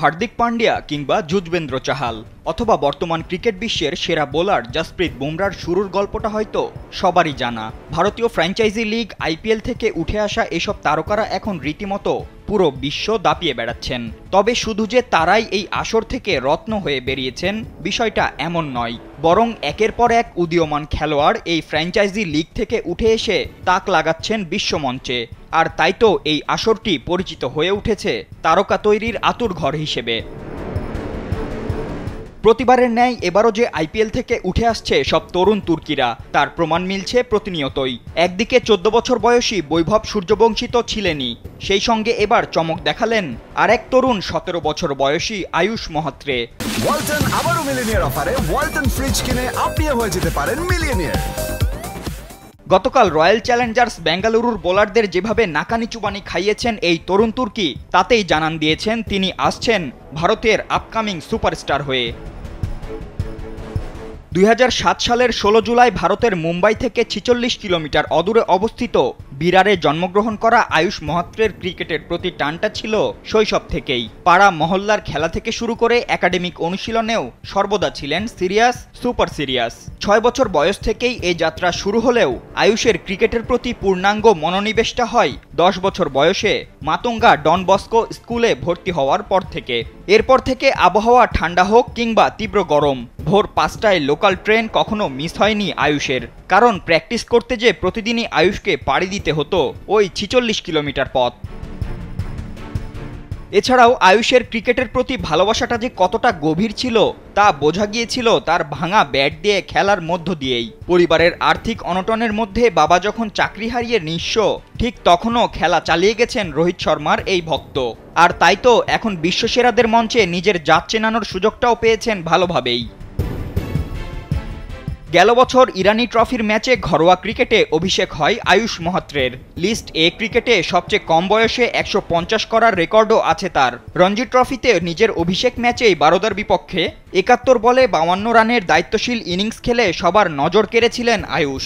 হার্দিক পান্ডিয়া কিংবা যুজবেন্দ্র চাহাল অথবা বর্তমান ক্রিকেট বিশ্বের সেরা বোলার জসপ্রীত বুমরার শুরুর গল্পটা হয়তো সবারই জানা। ভারতীয় ফ্র্যাঞ্চাইজি লিগ আইপিএল থেকে উঠে আসা এসব তারকারা এখন রীতিমতো পুরো বিশ্ব দাপিয়ে বেড়াচ্ছেন। তবে শুধু যে তারাই এই আসর থেকে রত্ন হয়ে বেরিয়েছেন বিষয়টা এমন নয়, বরং একের পর এক উদীয়মান খেলোয়াড় এই ফ্র্যাঞ্চাইজি লিগ থেকে উঠে এসে তাক লাগাচ্ছেন বিশ্বমঞ্চে। আর তাই তো এই আসরটি পরিচিত হয়ে উঠেছে তারকা তৈরির আঁতুড়ঘর হিসেবে। প্রতিবারের ন্যায় এবারও যে আইপিএল থেকে উঠে আসছে সব তরুণ তুর্কিরা, তার প্রমাণ মিলছে প্রতিনিয়তই। একদিকে 14 বছর বয়সী বৈভব সূর্যবংশী তো ছিলেনই, সেই সঙ্গে এবার চমক দেখালেন আরেক তরুণ 17 বছর বয়সী আয়ুষ মহাত্রে। ওয়ালটন আবারও মিলিয়নিয়ার অফারে ওয়ালটন ফ্রিজ কিনে আপনিও হয়ে যেতে পারেন মিলিয়নিয়ার। গতকাল রয়্যাল চ্যালেঞ্জার্স বেঙ্গালুরুর বোলারদের যেভাবে নাকানি চুবানি খাইয়েছেন এই তরুণ তুর্কি, তাতেই জানান দিয়েছেন তিনি আসছেন ভারতের আপকামিং সুপারস্টার হয়ে। 2007 সালের 16 জুলাই ভারতের মুম্বাই থেকে 46 কিলোমিটার অদূরে অবস্থিত বিরারে জন্মগ্রহণ করা আয়ুষ মহাত্রের ক্রিকেটের প্রতি টানটা ছিল শৈশব থেকেই। পাড়া মহল্লার খেলা থেকে শুরু করে একাডেমিক অনুশীলনেও সর্বদা ছিলেন সিরিয়াস, সুপার সিরিয়াস। 6 বছর বয়স থেকেই এই যাত্রা শুরু হলেও আয়ুষের ক্রিকেটের প্রতি পূর্ণাঙ্গ মনোনিবেশটা হয় 10 বছর বয়সে মাতঙ্গা ডন বস্কো স্কুলে ভর্তি হওয়ার পর থেকে। এরপর থেকে আবহাওয়া ঠান্ডা হোক কিংবা তীব্র গরম, ভোর 5টায় লোকাল ট্রেন কখনো মিস হয়নি আয়ুষের। কারণ প্র্যাকটিস করতে যে প্রতিদিনই আয়ুষকে পাড়ি দিতে হতো ওই 46 কিলোমিটার পথ। এছাড়াও আয়ুষের ক্রিকেটের প্রতি ভালোবাসাটা যে কতটা গভীর ছিল তা বোঝা গিয়েছিল তার ভাঙা ব্যাট দিয়ে খেলার মধ্য দিয়েই। পরিবারের আর্থিক অনটনের মধ্যে বাবা যখন চাকরি হারিয়ে নিঃস্ব, ঠিক তখনও খেলা চালিয়ে গেছেন রোহিত শর্মার এই ভক্ত। আর তাই তো এখন বিশ্বসেরাদের মঞ্চে নিজের জাত চেনানোর সুযোগটাও পেয়েছেন ভালোভাবেই। গেল বছর ইরানি ট্রফির ম্যাচে ঘরোয়া ক্রিকেটে অভিষেক হয় আয়ুষ মহাত্রের। লিস্ট এ ক্রিকেটে সবচেয়ে কম বয়সে 150 করার রেকর্ডও আছে তার। রঞ্জি ট্রফিতে নিজের অভিষেক ম্যাচেই বারোদার বিপক্ষে 71 বলে 52 রানের দায়িত্বশীল ইনিংস খেলে সবার নজর কেড়েছিলেন আয়ুষ।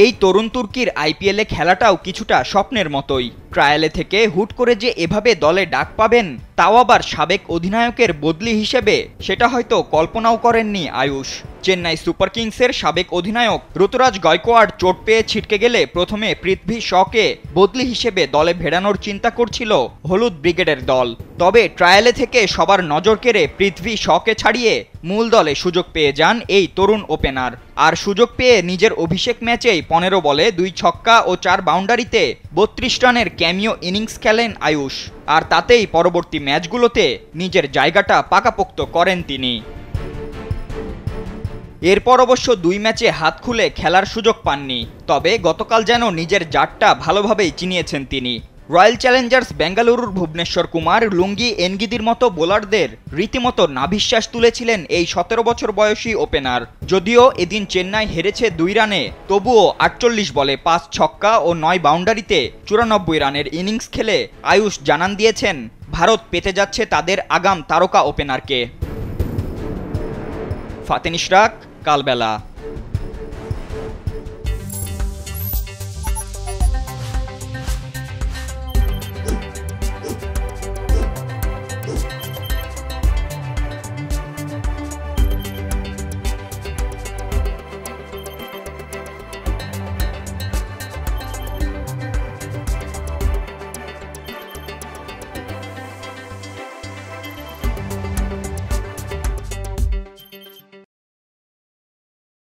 এই তরুণ তুর্কির আইপিএলে খেলাটাও কিছুটা স্বপ্নের মতোই। ট্রায়ালে থেকে হুট করে যে এভাবে দলে ডাক পাবেন, তাও আবার সাবেক অধিনায়কের বদলি হিসেবে, সেটা হয়তো কল্পনাও করেননি আয়ুষ। চেন্নাই সুপার কিংসের সাবেক অধিনায়ক ঋতুরাজ গায়কোয়াড় চোট পেয়ে ছিটকে গেলে প্রথমে পৃথ্বী শকে বদলি হিসেবে দলে ভেড়ানোর চিন্তা করছিল হলুদ ব্রিগেডের দল। তবে ট্রায়ালে থেকে সবার নজর কেড়ে পৃথ্বী শকে ছাড়িয়ে মূল দলে সুযোগ পেয়ে যান এই তরুণ ওপেনার। আর সুযোগ পেয়ে নিজের অভিষেক ম্যাচেই 15 বলে 2 ছক্কা ও 4 বাউন্ডারিতে 32 রানের ক্যামিও ইনিংস খেলেন আয়ুষ। আর তাতেই পরবর্তী ম্যাচগুলোতে নিজের জায়গাটা পাকাপোক্ত করেন তিনি। এরপর অবশ্য 2 ম্যাচে হাত খুলে খেলার সুযোগ পাননি, তবে গতকাল যেন নিজের জাতটা ভালোভাবেই চিনিয়েছেন তিনি। রয়্যাল চ্যালেঞ্জার্স বেঙ্গালুরুর ভুবনেশ্বর কুমার, লুঙ্গি এনগিদির মতো বোলারদের রীতিমতো নাভিশ্বাস তুলেছিলেন এই 17 বছর বয়সী ওপেনার। যদিও এদিন চেন্নাই হেরেছে 2 রানে, তবুও 48 বলে 5 ছক্কা ও 9 বাউন্ডারিতে 94 রানের ইনিংস খেলে আয়ুষ জানান দিয়েছেন ভারত পেতে যাচ্ছে তাদের আগাম তারকা ওপেনারকে। ফাতেন ইশরাক, কালবেলা।